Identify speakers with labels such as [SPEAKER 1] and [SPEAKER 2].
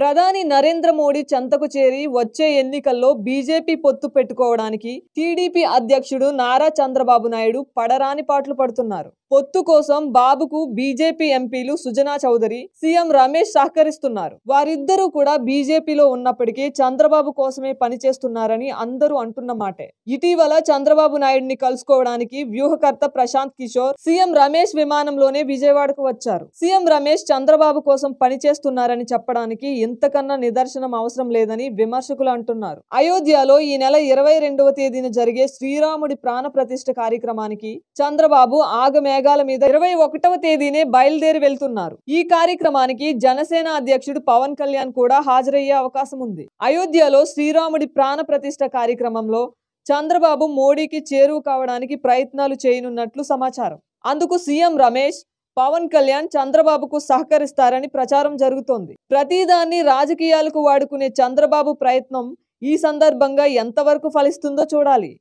[SPEAKER 1] ప్రధాని నరేంద్ర మోడీ చెంతకు చేరి వచ్చే ఎన్నికల్లో బీజేపీ పొత్తు పెట్టుకోవడానికి టీడీపీ అధ్యక్షుడు నారా చంద్రబాబు నాయుడు పడరాని పాట్లు పడుతున్నారు. పొత్తు కోసం బాబుకు బీజేపీ ఎంపీలు సుజనా చౌదరి, సీఎం రమేష్ సహకరిస్తున్నారు. వారిద్దరూ కూడా బీజేపీలో ఉన్నప్పటికీ చంద్రబాబు కోసమే పనిచేస్తున్నారని అందరూ అంటున్న మాటే. ఇటీవల చంద్రబాబు నాయుడిని కలుసుకోవడానికి వ్యూహకర్త ప్రశాంత్ కిషోర్, సీఎం రమేష్ విమానంలోనే విజయవాడకు వచ్చారు. సీఎం రమేష్ చంద్రబాబు కోసం పనిచేస్తున్నారని చెప్పడానికి ఇంతకన్నా నిదర్శనం అవసరం లేదని విమర్శకులు అంటున్నారు. అయోధ్యలో ఈ నెల 22వ తేదీన జరిగే శ్రీరాముడి ప్రాణ ప్రతిష్ఠ కార్యక్రమానికి చంద్రబాబు ఆగమేఘాల మీద 21వ తేదీనే బయలుదేరి వెళ్తున్నారు. ఈ కార్యక్రమానికి జనసేన అధ్యక్షుడు పవన్ కళ్యాణ్ కూడా హాజరయ్యే అవకాశం ఉంది. అయోధ్యలో శ్రీరాముడి ప్రాణ ప్రతిష్ఠ కార్యక్రమంలో చంద్రబాబు మోడీకి చేరువ కావడానికి ప్రయత్నాలు చేయనున్నట్లు సమాచారం. అందుకు సీఎం రమేష్, పవన్ కళ్యాణ్ చంద్రబాబుకు సహకరిస్తారని ప్రచారం జరుగుతోంది. ప్రతిదాన్ని రాజకీయాలకు వాడుకునే చంద్రబాబు ప్రయత్నం ఈ సందర్భంగా ఎంతవరకు ఫలిస్తుందో చూడాలి.